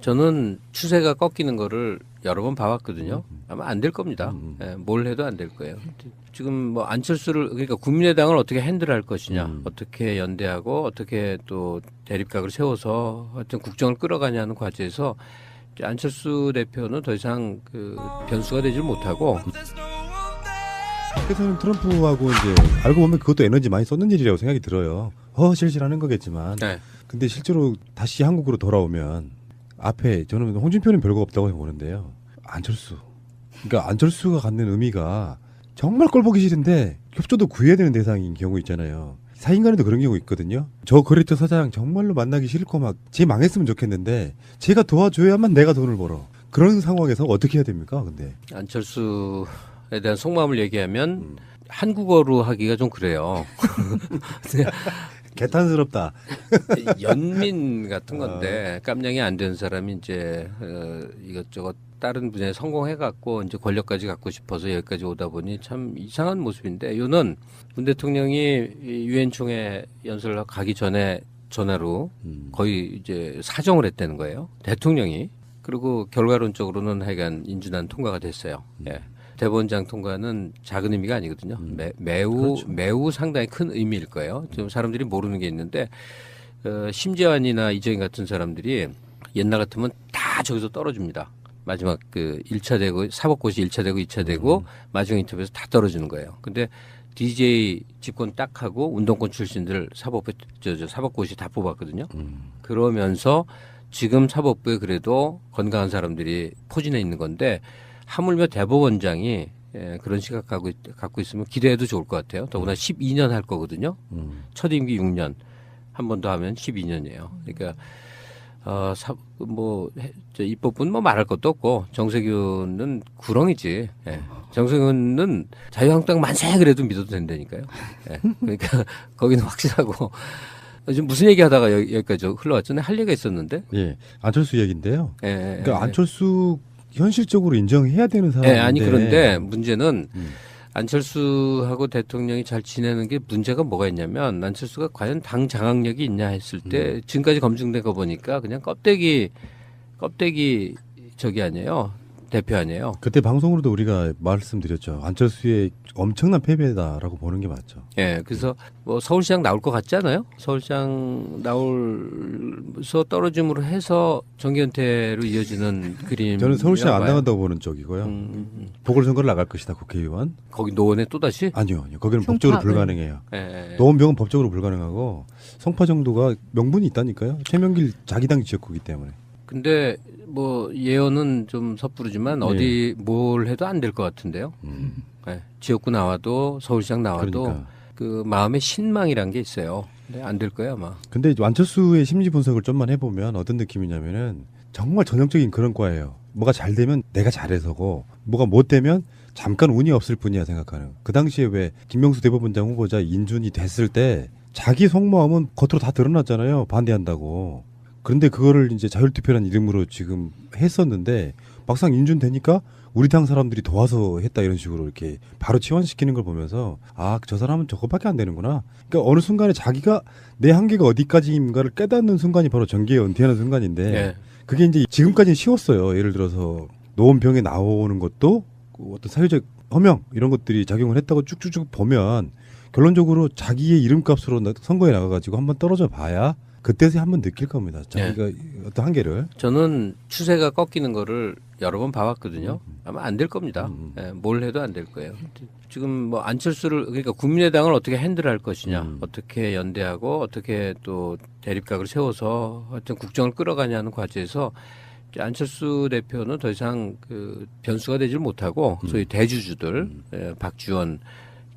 저는 추세가 꺾이는 거를 여러 번 봐왔거든요. 아마 안 될 겁니다. 예, 뭘 해도 안 될 거예요. 지금 뭐 안철수를 그러니까 국민의당을 어떻게 핸들할 것이냐, 어떻게 연대하고 어떻게 또 대립각을 세워서 하여튼 국정을 끌어가냐는 과제에서 이제 안철수 대표는 더 이상 그 변수가 되질 못하고. 그래서는 트럼프하고 이제 알고 보면 그것도 에너지 많이 썼는 일이라고 생각이 들어요. 실실하는 거겠지만. 네. 근데 실제로 다시 한국으로 돌아오면 앞에 저는 홍준표는 별거 없다고 보는데요. 안철수. 그러니까 안철수가 갖는 의미가 정말 꼴보기 싫은데 협조도 구해야 되는 대상인 경우 있잖아요. 사인간에도 그런 경우 있거든요. 저 거래처 사장 정말로 만나기 싫고 막 쟤 망했으면 좋겠는데 제가 도와줘야만 내가 돈을 벌어. 그런 상황에서 어떻게 해야 됩니까? 근데 안철수에 대한 속마음을 얘기하면 한국어로 하기가 좀 그래요. 개탄스럽다. 연민 같은 건데 깜냥이 안 된 사람이 이제 이것저것 다른 분야에 성공해갖고 이제 권력까지 갖고 싶어서 여기까지 오다 보니 참 이상한 모습인데, 이거는 문 대통령이 유엔 총회 연설을 가기 전에 전화로 거의 이제 사정을 했다는 거예요. 대통령이. 그리고 결과론적으로는 하여간 인준안 통과가 됐어요. 예. 대법원장 통과는 작은 의미가 아니거든요. 매우 상당히 큰 의미일 거예요. 좀 사람들이 모르는 게 있는데, 심재환이나 이정희 같은 사람들이 옛날 같으면 다 저기서 떨어집니다. 마지막 그 1차 되고 사법고시 1차 되고 2차 되고 마지막 인터뷰에서 다 떨어지는 거예요. 근데 DJ 집권 딱 하고 운동권 출신들 사법고시 다 뽑았거든요. 그러면서 지금 사법부에 그래도 건강한 사람들이 포진해 있는 건데, 하물며 대법원장이 그런 시각 갖고 있으면 기대해도 좋을 것 같아요. 더구나 12년 할 거거든요. 첫 임기 6년. 한 번 더 하면 12년이에요. 그러니까 입법부는 뭐 말할 것도 없고, 정세균은 구렁이지. 예. 정세균은 자유한국당 만세 그래도 믿어도 된다니까요. 예. 그러니까 거기는 확실하고. 지금 무슨 얘기하다가 여기까지 흘러왔잖아요. 할 얘기가 있었는데. 예, 안철수 얘기인데요. 예. 그러니까 안철수 현실적으로 인정해야 되는 사람인데. 네, 아니 그런데 문제는 안철수하고 대통령이 잘 지내는 게 문제가 뭐가 있냐면, 안철수가 과연 당 장악력이 있냐 했을 때 지금까지 검증된 거 보니까 그냥 껍데기 저기 아니에요. 대표 아니에요. 그때 방송으로도 우리가 말씀드렸죠. 안철수의 엄청난 패배다라고 보는 게 맞죠. 예, 그래서 뭐 서울시장 나올 것 같지 않아요? 서울시장 나올서 떨어짐으로 해서 정기현태로 이어지는 그림. 저는 서울시장 안 나간다고 보는 쪽이고요. 보궐선거를 나갈 것이다, 국회의원. 거기 노원에 또 다시? 아니요. 거기는 법적으로 불가능해요. 예. 노원병은 법적으로 불가능하고 성파 정도가 명분이 있다니까요. 최명길 자기당 지역구이기 때문에. 근데 뭐 예언은 좀 섣부르지만 어디 뭘 해도 안 될 것 같은데요. 네. 지역구 나와도 서울시장 나와도 그러니까. 그 마음의 신망이란 게 있어요. 근데 안 될 거예요 아마. 근데 안철수의 심리 분석을 좀만 해보면 어떤 느낌이냐면은 정말 전형적인 그런 과예요. 뭐가 잘 되면 내가 잘해서고, 뭐가 못 되면 잠깐 운이 없을 뿐이야 생각하는. 그 당시에 왜 김명수 대법원장 후보자 인준이 됐을 때 자기 속마음은 겉으로 다 드러났잖아요. 반대한다고. 그런데 그거를 이제 자율투표라는 이름으로 지금 했었는데, 막상 인준되니까 우리 당 사람들이 도와서 했다 이런 식으로 이렇게 바로 치환시키는 걸 보면서, 저 사람은 저것밖에 안 되는구나. 그러니까 어느 순간에 자기가 내 한계가 어디까지인가를 깨닫는 순간이 바로 정계에 은퇴하는 순간인데, 네. 그게 이제 지금까지는 쉬웠어요. 예를 들어서 노원병에 나오는 것도 어떤 사회적 허명 이런 것들이 작용을 했다고 쭉쭉쭉 보면 결론적으로 자기의 이름값으로 선거에 나가가지고 한번 떨어져 봐야 그때서 한번 느낄 겁니다. 자기가 어떤 한계를. 저는 추세가 꺾이는 거를 여러 번 봐왔거든요. 아마 안 될 겁니다. 예, 뭘 해도 안 될 거예요. 지금 뭐 안철수를, 그러니까 국민의당을 어떻게 핸들할 것이냐, 어떻게 연대하고 어떻게 또 대립각을 세워서 하여튼 국정을 끌어가냐는 과제에서 안철수 대표는 더 이상 그 변수가 되질 못하고 소위 대주주들, 박지원,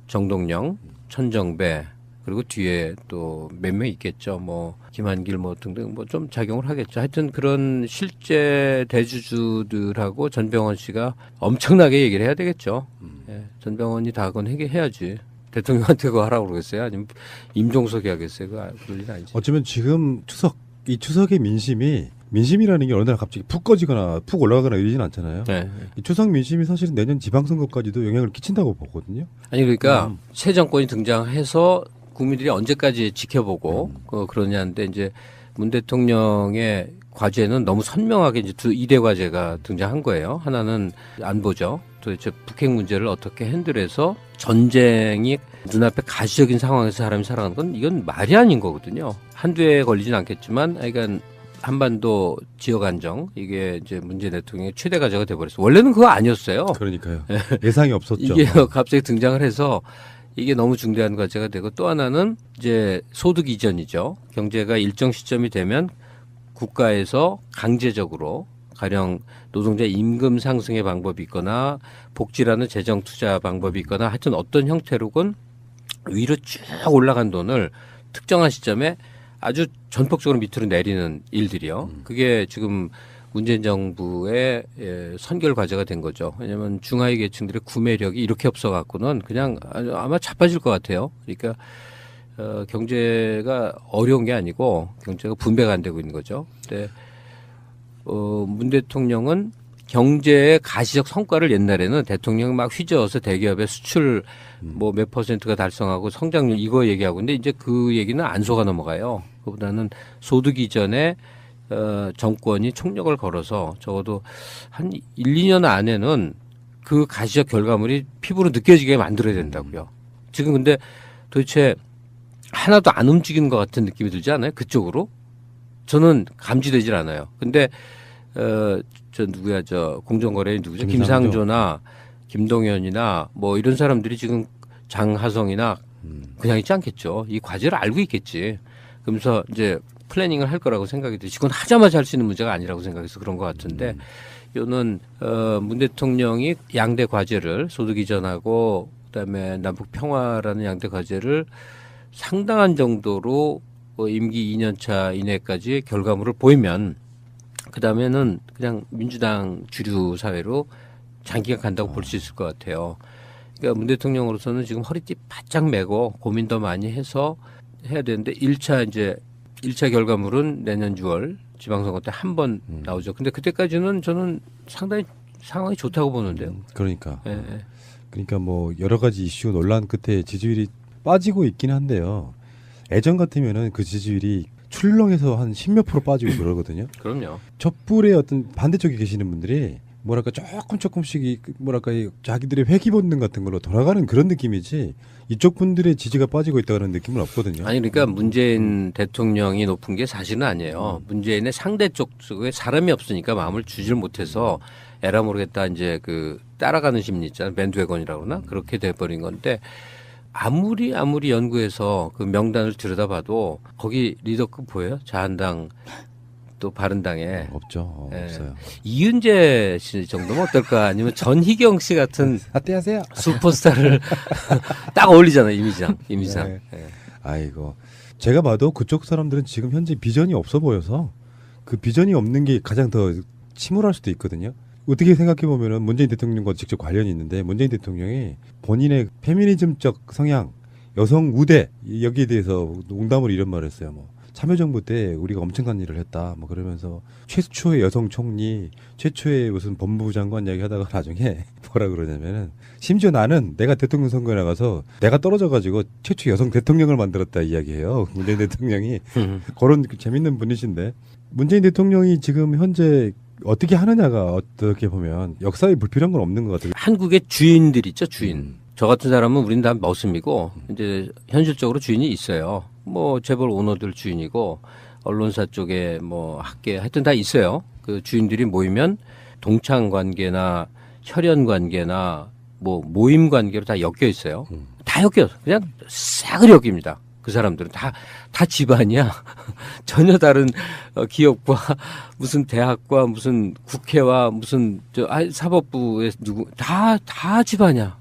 정동영, 천정배, 그리고 뒤에 또 몇 명 있겠죠. 뭐 김한길 뭐 등등 뭐 좀 작용을 하겠죠. 하여튼 그런 실제 대주주들하고 전병헌 씨가 엄청나게 얘기를 해야 되겠죠. 예, 전병헌이 다 그건 해야지. 대통령한테 그거 하라고 그러겠어요? 아니면 임종석이 하겠어요? 그럴 일은 아니지. 어쩌면 지금 이 추석의 민심이라는 게 어느 날 갑자기 푹 꺼지거나 푹 올라가거나 이러진 않잖아요. 네. 이 추석 민심이 사실은 내년 지방선거까지도 영향을 끼친다고 보거든요. 아니 그러니까 새 정권이 등장해서 국민들이 언제까지 지켜보고 그러냐는데, 이제 문 대통령의 과제는 너무 선명하게 이제 2대 과제가 등장한 거예요. 하나는 안보죠. 도대체 북핵 문제를 어떻게 핸들해서 전쟁이 눈앞에 가시적인 상황에서 사람이 살아가는 건 이건 말이 아닌 거거든요. 한두 해에 걸리진 않겠지만, 그러니까 한반도 지역 안정 이게 이제 문재인 대통령의 최대 과제가 돼버렸어요. 원래는 그거 아니었어요. 그러니까요. 예상이 없었죠. 이게 갑자기 등장을 해서 이게 너무 중대한 과제가 되고, 또 하나는 이제 소득 이전이죠. 경제가 일정 시점이 되면 국가에서 강제적으로 가령 노동자 임금 상승의 방법이 있거나 복지라는 재정 투자 방법이 있거나 하여튼 어떤 형태로건 위로 쭉 올라간 돈을 특정한 시점에 아주 전폭적으로 밑으로 내리는 일들이요. 그게 지금 문재인 정부의 선결 과제가 된 거죠. 왜냐하면 중하위 계층들의 구매력이 이렇게 없어갖고는 그냥 아마 자빠질 것 같아요. 그러니까 경제가 어려운 게 아니고 경제가 분배가 안 되고 있는 거죠. 근데 문 대통령은 경제의 가시적 성과를 옛날에는 대통령이 막 휘저어서 대기업의 수출 뭐 몇 %가 달성하고 성장률 이거 얘기하고, 근데 이제 그 얘기는 안 속아 넘어가요. 그보다는 소득 이전에 정권이 총력을 걸어서 적어도 한 1, 2년 안에는 그 가시적 결과물이 피부로 느껴지게 만들어야 된다고요. 지금 근데 도대체 하나도 안 움직이는 것 같은 느낌이 들지 않아요? 그쪽으로? 저는 감지되질 않아요. 근데 저 누구야, 저 공정거래인 누구죠? 김상조나 김동연이나 뭐 이런 사람들이 지금 장하성이나 그냥 있지 않겠죠. 이 과제를 알고 있겠지. 그러면서 이제 플래닝을 할 거라고 생각이 들지. 그건 하자마자 할 수 있는 문제가 아니라고 생각해서 그런 것 같은데, 이거는 문 대통령이 양대 과제를 소득 이전하고 그다음에 남북 평화라는 양대 과제를 상당한 정도로 임기 2년 차 이내까지 결과물을 보이면 그다음에는 그냥 민주당 주류 사회로 장기가 간다고 볼 수 있을 것 같아요. 그러니까 문 대통령으로서는 지금 허리띠 바짝 메고 고민 더 많이 해서 해야 되는데, 1차 결과물은 내년 6월 지방선거 때 한 번 나오죠. 근데 그때까지는 저는 상당히 상황이 좋다고 보는데요. 그러니까. 예. 그러니까 뭐 여러 가지 이슈 논란 끝에 지지율이 빠지고 있긴 한데요. 예전 같으면은 그 지지율이 출렁해서 한 10몇 프로 빠지고 그러거든요. 그럼요. 촛불의 어떤 반대쪽에 계시는 분들이 뭐랄까 조금씩 뭐랄까 자기들의 회귀 본능 같은 걸로 돌아가는 그런 느낌이지, 이쪽 분들의 지지가 빠지고 있다는 느낌은 없거든요. 아니 그러니까 문재인 대통령이 높은 게 사실은 아니에요. 문재인의 상대 쪽 쪽에 사람이 없으니까 마음을 주질 못해서 에라 모르겠다 이제 그 따라가는 심리 있잖아요. 밴드웨건이라고 그러나? 그렇게 돼버린 건데, 아무리 연구해서 그 명단을 들여다봐도 거기 리더급 보여요? 자한당 또 바른당에 없죠. 예. 없어요. 이은재 씨 정도면 어떨까? 아니면 전희경 씨 같은 떼하세요. 슈퍼스타를 딱 어울리잖아요. 이미지상. 네. 예. 아이고, 제가 봐도 그쪽 사람들은 지금 현재 비전이 없어 보여서 그 비전이 없는 게 가장 더 침울할 수도 있거든요. 어떻게 생각해 보면은 문재인 대통령과 직접 관련이 있는데, 문재인 대통령이 본인의 페미니즘적 성향, 여성 우대 여기에 대해서 농담으로 이런 말을 했어요. 뭐 참여정부 때 우리가 엄청난 일을 했다. 뭐 그러면서 최초의 여성 총리, 최초의 무슨 법무부 장관 이야기하다가 나중에 뭐라 그러냐면은, 심지어 나는 내가 대통령 선거에 나가서 내가 떨어져가지고 최초 여성 대통령을 만들었다 이야기해요. 문재인 대통령이 그런 재밌는 분이신데, 문재인 대통령이 지금 현재 어떻게 하느냐가 어떻게 보면 역사에 불필요한 건 없는 것 같아요. 한국의 주인들 있죠, 주인. 저 같은 사람은 우리는 다 머슴이고, 이제 현실적으로 주인이 있어요. 뭐 재벌 오너들 주인이고, 언론사 쪽에 뭐 학계 하여튼 다 있어요. 그 주인들이 모이면 동창 관계나 혈연 관계나 뭐 모임 관계로 다 엮여 있어요. 다 엮여. 그냥 싸그리 엮입니다. 그 사람들은 다 집안이야. 전혀 다른 기업과 무슨 대학과 무슨 국회와 무슨 사법부의 누구 다 집안이야.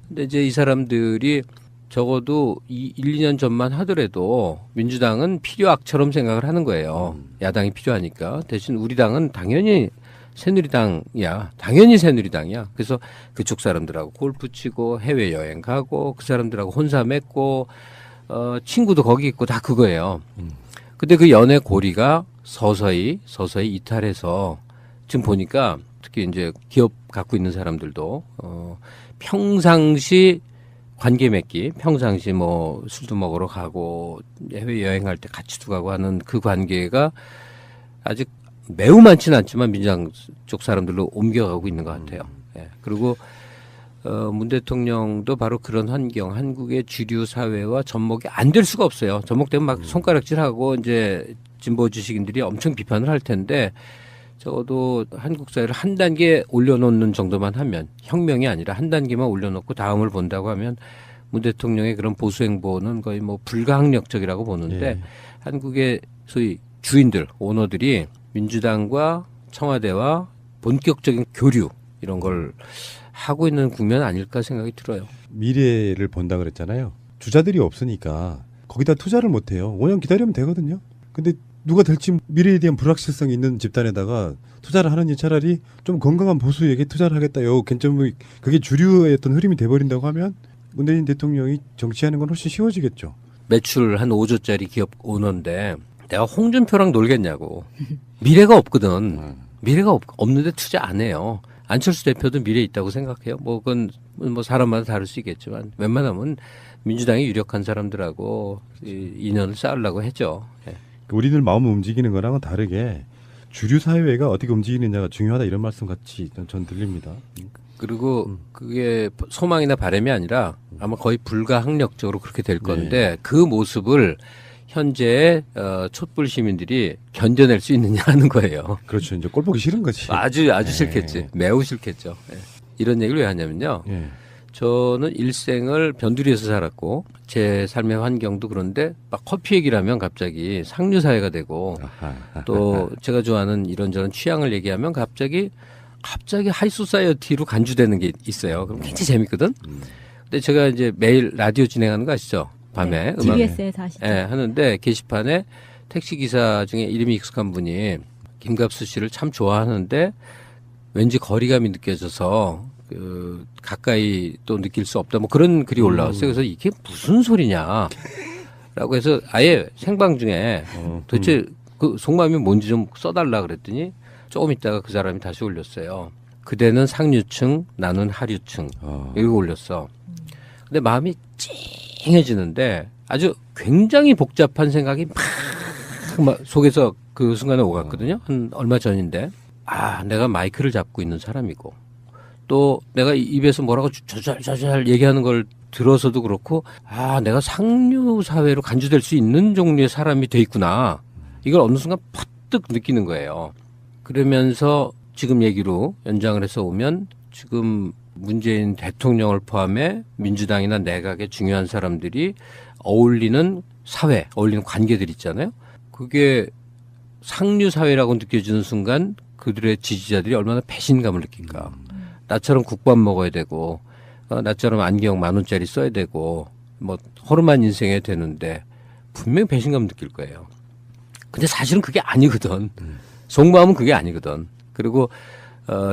근데 이제 이 사람들이 적어도 1, 2년 전만 하더라도 민주당은 필요악처럼 생각을 하는 거예요. 야당이 필요하니까. 대신 우리 당은 당연히 새누리당이야. 당연히 새누리당이야. 그래서 그쪽 사람들하고 골프 치고 해외여행 가고 그 사람들하고 혼사 맺고 친구도 거기 있고 다 그거예요. 근데 그 연애 고리가 서서히 이탈해서 지금 보니까 특히 이제 기업 갖고 있는 사람들도 평상시 관계 맺기, 평상시 뭐 술도 먹으러 가고 해외 여행할 때 같이도 가고 하는 그 관계가 아직 매우 많지는 않지만 민주당 쪽 사람들로 옮겨가고 있는 것 같아요. 예. 그리고 문 대통령도 바로 그런 환경, 한국의 주류 사회와 접목이 안 될 수가 없어요. 접목되면 막 손가락질하고 이제 진보 지식인들이 엄청 비판을 할 텐데 적어도 한국 사회를 한 단계 올려놓는 정도만 하면 혁명이 아니라 한 단계만 올려놓고 다음을 본다고 하면 문 대통령의 그런 보수 행보는 거의 뭐 불가항력적이라고 보는데 예. 한국의 소위 주인들, 오너들이 민주당과 청와대와 본격적인 교류 이런 걸 하고 있는 국면 아닐까 생각이 들어요. 미래를 본다 그랬잖아요. 주자들이 없으니까 거기다 투자를 못 해요. 5년 기다리면 되거든요. 근데 누가 될지 미래에 대한 불확실성이 있는 집단에다가 투자를 하느니 차라리 좀 건강한 보수에게 투자를 하겠다요. 괜찮으면 그게 주류의 어떤 흐름이 돼버린다고 하면 문재인 대통령이 정치하는 건 훨씬 쉬워지겠죠. 매출 한 5조짜리 기업 오너인데 내가 홍준표랑 놀겠냐고. 미래가 없거든. 미래가 없는데 투자 안 해요. 안철수 대표도 미래 있다고 생각해요. 뭐 그건 뭐 사람마다 다를 수 있겠지만 웬만하면 민주당이 유력한 사람들하고 인연을 쌓으려고 했죠. 예. 우리들 마음을 움직이는 거랑은 다르게 주류 사회가 어떻게 움직이느냐가 중요하다 이런 말씀 같이 전 들립니다. 그리고 그게 소망이나 바람이 아니라 아마 거의 불가항력적으로 그렇게 될 건데 그 모습을 현재 촛불 시민들이 견뎌낼 수 있느냐 하는 거예요. 그렇죠. 이제 꼴 보기 싫은 거지. 아주 싫겠지. 매우 싫겠죠. 예. 이런 얘기를 왜 하냐면요. 예. 저는 일생을 변두리에서 살았고 제 삶의 환경도 그런데 막 커피 얘기를 하면 갑자기 상류 사회가 되고 또 제가 좋아하는 이런저런 취향을 얘기하면 갑자기 하이소사이어티로 간주되는 게 있어요. 그럼 굉장히 재밌거든. 근데 제가 이제 매일 라디오 진행하는 거 아시죠? 밤에 음악 TBS에서 하시죠. 예, 하는데 게시판에 택시 기사 중에 이름이 익숙한 분이 김갑수 씨를 참 좋아하는데 왠지 거리감이 느껴져서 가까이 또 느낄 수 없다. 뭐 그런 글이 올라왔어요. 그래서 이게 무슨 소리냐? 라고 해서 아예 생방 중에 도대체 그 속마음이 뭔지 좀 써달라 그랬더니 조금 있다가 그 사람이 다시 올렸어요. 그대는 상류층, 나는 하류층. 이거 올렸어. 근데 마음이 찡해지는데 아주 굉장히 복잡한 생각이 막 속에서 그 순간에 오갔거든요. 한 얼마 전인데. 아, 내가 마이크를 잡고 있는 사람이고 또 내가 입에서 뭐라고 조잘조잘 얘기하는 걸 들어서도 그렇고 아, 내가 상류 사회로 간주될 수 있는 종류의 사람이 돼 있구나. 이걸 어느 순간 퍼뜩 느끼는 거예요. 그러면서 지금 얘기로 연장을 해서 오면 지금 문재인 대통령을 포함해 민주당이나 내각의 중요한 사람들이 어울리는 사회, 어울리는 관계들 있잖아요. 그게 상류 사회라고 느껴지는 순간 그들의 지지자들이 얼마나 배신감을 느낄까. 나처럼 국밥 먹어야 되고 나처럼 안경 10,000원짜리 써야 되고 뭐 허름한 인생에 되는데 분명히 배신감 느낄 거예요. 근데 사실은 그게 아니거든. 속마음은 그게 아니거든. 그리고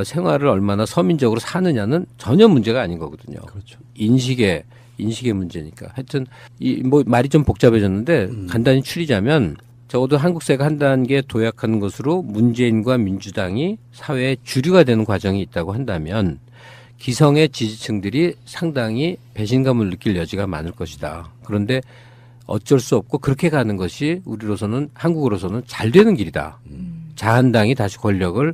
생활을 얼마나 서민적으로 사느냐는 전혀 문제가 아닌 거거든요. 그렇죠. 인식의 문제니까. 하여튼 뭐 말이 좀 복잡해졌는데 간단히 추리자면 적어도 한국 사회가 한 단계 도약하는 것으로 문재인과 민주당이 사회의 주류가 되는 과정이 있다고 한다면 기성의 지지층들이 상당히 배신감을 느낄 여지가 많을 것이다. 그런데 어쩔 수 없고 그렇게 가는 것이 우리로서는 한국으로서는 잘 되는 길이다. 자한당이 다시 권력을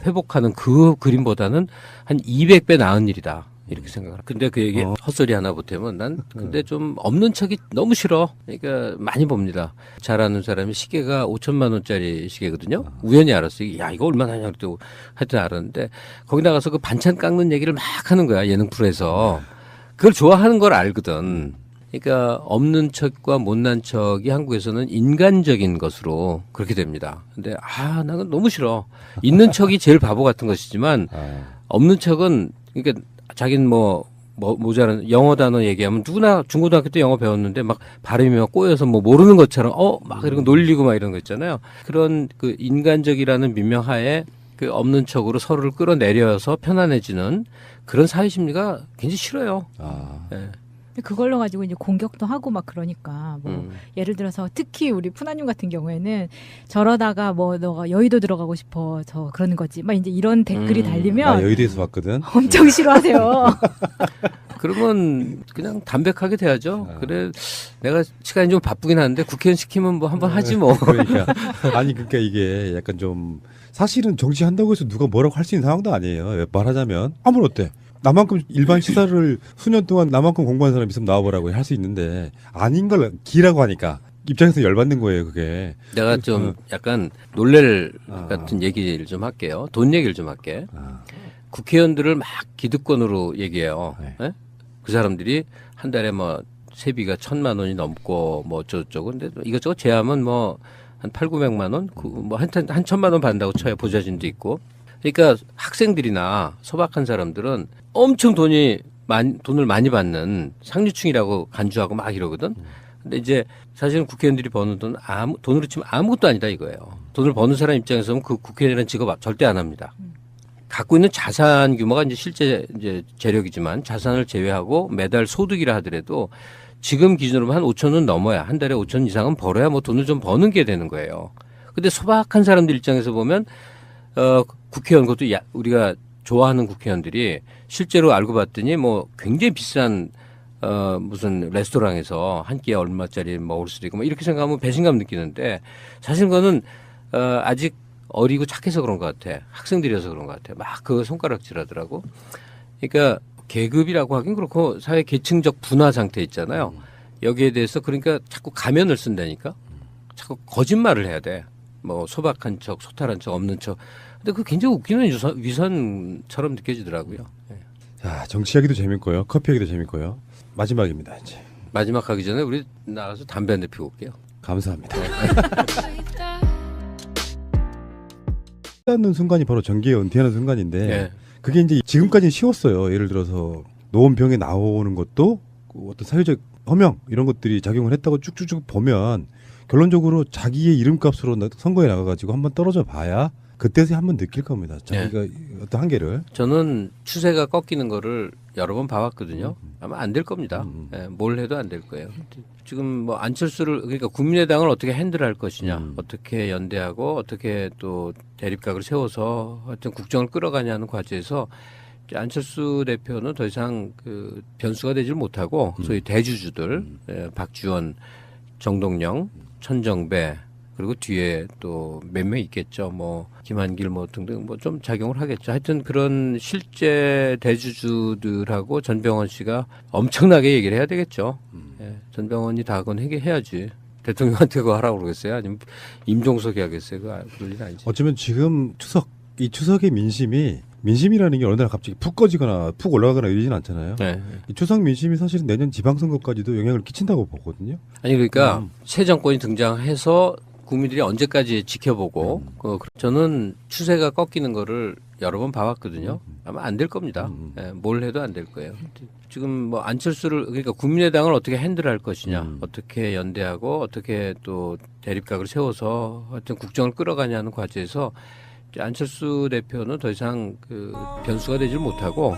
회복하는 그 그림보다는 한 200배 나은 일이다. 이렇게 생각을. 근데 그 얘기 헛소리 하나 보태면 난 근데 좀 없는 척이 너무 싫어. 그러니까 많이 봅니다. 잘 아는 사람이 시계가 5천만 원짜리 시계거든요. 우연히 알았어요. 야, 이거 얼마나 하냐 그랬더니 하여튼 알았는데 거기 나가서 그 반찬 깎는 얘기를 막 하는 거야. 예능 프로에서. 그걸 좋아하는 걸 알거든. 그러니까 없는 척과 못난 척이 한국에서는 인간적인 것으로 그렇게 됩니다. 근데 나는 너무 싫어. 있는 척이 제일 바보 같은 것이지만 없는 척은 그러니까 자기는 모자란 영어 단어 얘기하면 누구나 중고등학교 때 영어 배웠는데 막 발음이 막 꼬여서 뭐 모르는 것처럼 막 이런 거 놀리고 막 이런 거 있잖아요. 그런 그 인간적이라는 민명하에 그 없는 척으로 서로를 끌어내려서 편안해지는 그런 사회 심리가 굉장히 싫어요. 네. 그걸로 가지고 이제 공격도 하고 막 그러니까 뭐 예를 들어서 특히 우리 푸나님 같은 경우에는 저러다가 뭐 너가 여의도 들어가고 싶어 저 그러는 거지 막 이제 이런 댓글이 달리면 나 여의도에서 봤거든. 엄청 싫어하세요. 그러면 그냥 담백하게 돼야죠. 아. 그래 내가 시간이 좀 바쁘긴 한데 국회의원 시키면 뭐 한번 하지 뭐. 그러니까 아니 그러니까 이게 약간 좀 사실은 정치한다고 해서 누가 뭐라고 할 수 있는 상황도 아니에요. 말하자면 아무런 어때? 나만큼 일반 시사를 수년 동안 나만큼 공부한 사람 있으면 나와보라고 할 수 있는데 아닌 걸 기라고 하니까 입장에서 열받는 거예요. 그게. 내가 좀 약간 놀랄 아. 같은 얘기를 좀 할게요. 돈 얘기를 좀 할게. 아, 국회의원들을 막 기득권으로 얘기해요. 네. 예? 그 사람들이 한 달에 뭐 세비가 1,000만 원이 넘고 뭐 어쩌고저쩌고 근데 이것저것 제하면 뭐 한 8,900만 원, 한 1,000만 원 받는다고 쳐야 보좌진도 있고. 그러니까 학생들이나 소박한 사람들은 엄청 돈을 많이 받는 상류층이라고 간주하고 막 이러거든. 근데 이제 사실은 국회의원들이 버는 돈 돈으로 치면 아무것도 아니다 이거예요. 돈을 버는 사람 입장에서 보면 그 국회의원이라는 직업 절대 안 합니다. 갖고 있는 자산 규모가 이제 실제 이제 재력이지만 자산을 제외하고 매달 소득이라 하더라도 지금 기준으로 한 5,000은 넘어야 한 달에 5,000 이상은 벌어야 뭐 돈을 좀 버는 게 되는 거예요. 근데 소박한 사람들 입장에서 보면 국회의원 그것도 우리가 좋아하는 국회의원들이 실제로 알고 봤더니 뭐 굉장히 비싼 무슨 레스토랑에서 한 끼에 얼마짜리 먹을 수도 있고 뭐 이렇게 생각하면 배신감 느끼는데 사실 그거는 아직 어리고 착해서 그런 것 같아. 학생들이어서 그런 것 같아. 막 그 손가락질하더라고. 그러니까 계급이라고 하긴 그렇고 사회 계층적 분화 상태 있잖아요. 여기에 대해서 그러니까 자꾸 가면을 쓴다니까. 자꾸 거짓말을 해야 돼. 뭐 소박한 척, 소탈한 척, 없는 척. 근데 그거 굉장히 웃기는 위선처럼 느껴지더라고요. 네. 자, 정치 얘기도 재밌고요. 커피 얘기도 재밌고요. 마지막입니다. 이제. 마지막 하기 전에 우리 나가서 담배 한 대 피고 올게요. 감사합니다. 하는 순간이 바로 정계에 은퇴하는 순간인데 네. 그게 이제 지금까지는 쉬웠어요. 예를 들어서 노원병에 나오는 것도 그 어떤 사회적 허명 이런 것들이 작용을 했다고 쭉쭉쭉 보면 결론적으로 자기의 이름값으로 선거에 나가가지고 한번 떨어져 봐야 그때서 한번 느낄 겁니다. 자기가 어떤 한계를. 저는 추세가 꺾이는 거를 여러 번 봐왔거든요. 아마 안 될 겁니다. 예, 뭘 해도 안 될 거예요. 지금 뭐 안철수를 그러니까 국민의당을 어떻게 핸들할 것이냐, 어떻게 연대하고 어떻게 또 대립각을 세워서 하여튼 국정을 끌어가냐는 과제에서 이제 안철수 대표는 더 이상 그 변수가 되질 못하고 소위 대주주들 박지원, 정동영, 천정배 그리고 뒤에 또 몇 명 있겠죠. 뭐 김한길 뭐 등등 뭐 좀 작용을 하겠죠. 하여튼 그런 실제 대주주들하고 전병헌 씨가 엄청나게 얘기를 해야 되겠죠. 예, 전병헌이 다 그건 해야지. 대통령한테 그거 하라고 그러겠어요? 아니면 임종석이 하겠어요? 그럴 일은 아니지. 어쩌면 지금 이 추석의 민심이라는 게 어느 날 갑자기 푹 꺼지거나 푹 올라가거나 이러진 않잖아요. 네. 이 추석 민심이 사실은 내년 지방선거까지도 영향을 끼친다고 보거든요. 아니 그러니까 새 정권이 등장해서 국민들이 언제까지 지켜보고 저는 추세가 꺾이는 거를 여러 번 봐왔거든요. 아마 안 될 겁니다. 예, 뭘 해도 안 될 거예요. 지금 뭐 안철수를 그러니까 국민의당을 어떻게 핸들할 것이냐, 어떻게 연대하고 어떻게 또 대립각을 세워서 하여튼 국정을 끌어가냐는 과제에서 이제 안철수 대표는 더 이상 그 변수가 되질 못하고.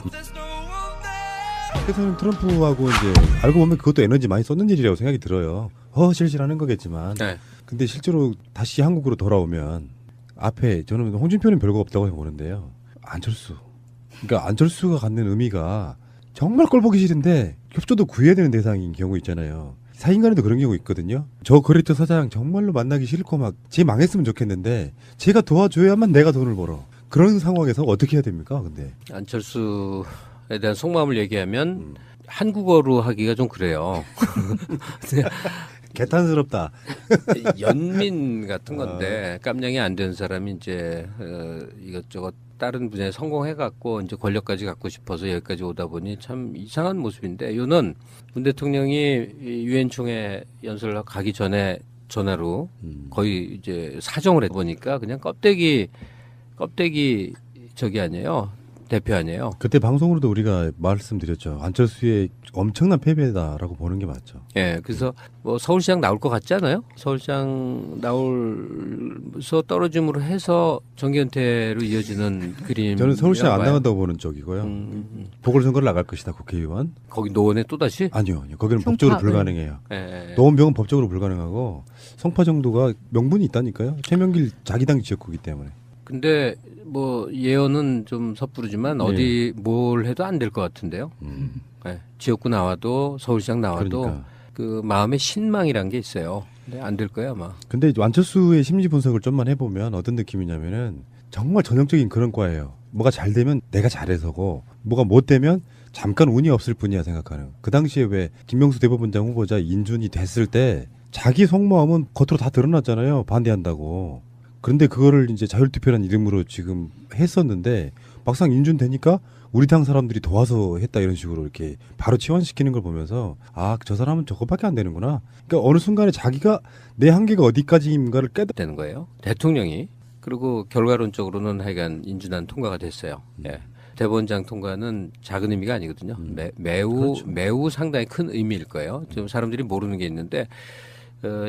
그래서는 트럼프하고 이제 알고 보면 그것도 에너지 많이 썼는 일이라고 생각이 들어요. 실질하는 거겠지만. 네. 근데 실제로 다시 한국으로 돌아오면 앞에 저는 홍준표는 별거 없다고 보는데요. 안철수. 그러니까 안철수가 갖는 의미가 정말 꼴보기 싫은데 협조도 구해야 되는 대상인 경우 있잖아요. 사인간에도 그런 경우 있거든요. 저 거래처 사장 정말로 만나기 싫고 막 쟤 망했으면 좋겠는데 제가 도와줘야만 내가 돈을 벌어. 그런 상황에서 어떻게 해야 됩니까? 근데 안철수에 대한 속마음을 얘기하면 한국어로 하기가 좀 그래요. 개탄스럽다. 연민 같은 건데 깜냥이 안 되는 사람이 이제 이것저것 다른 분야에 성공해갖고 이제 권력까지 갖고 싶어서 여기까지 오다 보니 참 이상한 모습인데 이거는 문 대통령이 유엔 총회 연설을 가기 전에 전화로 거의 이제 사정을 해보니까 그냥 껍데기 저기 아니에요. 대표 아니에요. 그때 방송으로도 우리가 말씀드렸죠. 안철수의 엄청난 패배다라고 보는 게 맞죠. 예, 그래서 뭐 서울시장 나올 것 같지 않아요? 서울시장 나올서 떨어짐으로 해서 정계은퇴로 이어지는 그림. 저는 서울시장 안 나간다고 보는 쪽이고요. 보궐선거를 나갈 것이다 국회의원. 거기 노원에 또 다시? 아니요. 거기는 성파, 법적으로 불가능해요. 예. 노원병은 법적으로 불가능하고 성파 정도가 명분이 있다니까요. 최명길 자기 당 지역구이기 때문에. 근데 뭐 예언은 좀 섣부르지만 어디 뭘 해도 안 될 것 같은데요. 예, 지역구 나와도 서울시장 나와도 그러니까. 그 마음의 신망이란 게 있어요. 근데 안 될 거야 아마. 근데 안철수의 심리 분석을 좀만 해보면 어떤 느낌이냐면은 정말 전형적인 그런 과예요. 뭐가 잘 되면 내가 잘해서고 뭐가 못 되면 잠깐 운이 없을 뿐이야 생각하는. 그 당시에 왜 김명수 대법원장 후보자 인준이 됐을 때 자기 속마음은 겉으로 다 드러났잖아요. 반대한다고. 그런데 그거를 이제 자율투표라는 이름으로 지금 했었는데 막상 인준되니까 우리 당 사람들이 도와서 했다 이런 식으로 이렇게 바로 치환시키는 걸 보면서 아, 저 사람은 저것밖에 안 되는구나. 그러니까 어느 순간에 자기가 내 한계가 어디까지인가를 되는 거예요. 대통령이. 그리고 결과론적으로는 하여간 인준안 통과가 됐어요. 예. 대법원장 통과는 작은 의미가 아니거든요. 매우 그렇죠. 매우 상당히 큰 의미일 거예요. 좀 사람들이 모르는 게 있는데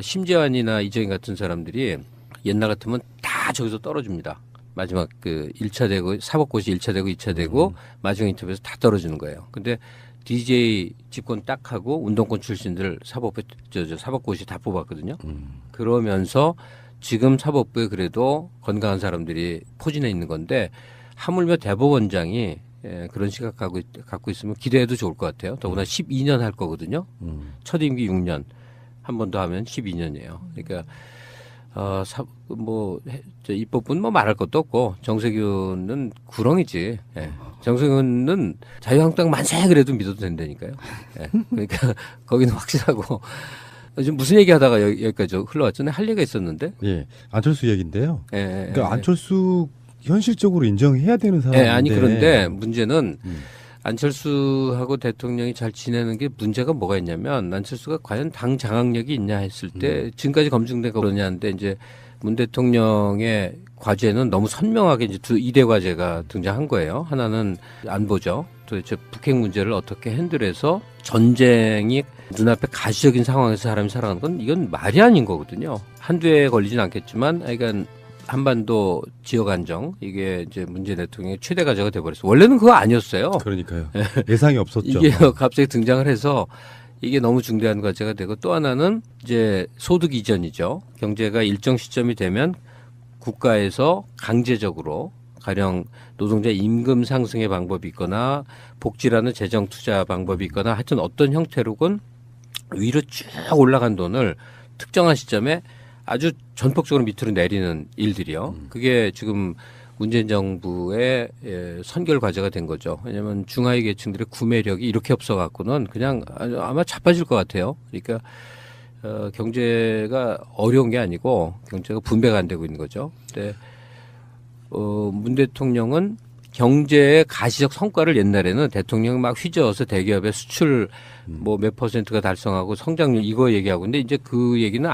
심재환이나 이정희 같은 사람들이 옛날 같으면 다 저기서 떨어집니다. 마지막 그 1차 되고 사법고시 1차 되고 2차 되고 마지막 인터뷰에서 다 떨어지는 거예요. 근데 DJ 집권 딱 하고 운동권 출신들 사법고시 다 뽑았거든요. 그러면서 지금 사법부에 그래도 건강한 사람들이 포진해 있는 건데 하물며 대법원장이 그런 시각 갖고 있으면 기대해도 좋을 것 같아요. 더구나 12년 할 거거든요. 첫 임기 6년. 한 번 더 하면 12년이에요. 그러니까 입법부는 뭐 말할 것도 없고 정세균은 구렁이지. 예. 정세균은 자유한국당 만세 그래도 믿어도 된다니까요. 예. 그러니까 거기는 확실하고 지금 무슨 얘기하다가 여기까지 흘러왔잖아요. 할 얘기가 있었는데. 예, 안철수 얘기인데요. 예, 그러니까 예. 안철수 현실적으로 인정해야 되는 사람인데. 예, 아니 그런데 문제는 안철수하고 대통령이 잘 지내는 게 문제가 뭐가 있냐면 안철수가 과연 당 장악력이 있냐 했을 때 지금까지 검증된 거 그러냐는데 이제 문 대통령의 과제는 너무 선명하게 이제 이대 과제가 등장한 거예요. 하나는 안보죠. 도대체 북핵 문제를 어떻게 핸들해서 전쟁이 눈앞에 가시적인 상황에서 사람이 살아가는 건 이건 말이 아닌 거거든요. 한두 해에 걸리진 않겠지만 그러니까 한반도 지역 안정 이게 이제 문재인 대통령의 최대 과제가 돼버렸어요. 원래는 그거 아니었어요. 그러니까요. 예상이 없었죠. 이게 갑자기 등장을 해서 이게 너무 중대한 과제가 되고 또 하나는 이제 소득 이전이죠. 경제가 일정 시점이 되면 국가에서 강제적으로 가령 노동자 임금 상승의 방법이 있거나 복지라는 재정 투자 방법이 있거나 하여튼 어떤 형태로건 위로 쭉 올라간 돈을 특정한 시점에 아주 전폭적으로 밑으로 내리는 일들이요. 그게 지금 문재인 정부의 선결 과제가 된 거죠. 왜냐하면 중하위 계층들의 구매력이 이렇게 없어갖고는 그냥 아마 자빠질 것 같아요. 그러니까 경제가 어려운 게 아니고 경제가 분배가 안 되고 있는 거죠. 근데 문 대통령은 경제의 가시적 성과를 옛날에는 대통령이 막 휘저어서 대기업의 수출 뭐 몇 %가 달성하고 성장률 이거 얘기하고 근데 이제 그 얘기는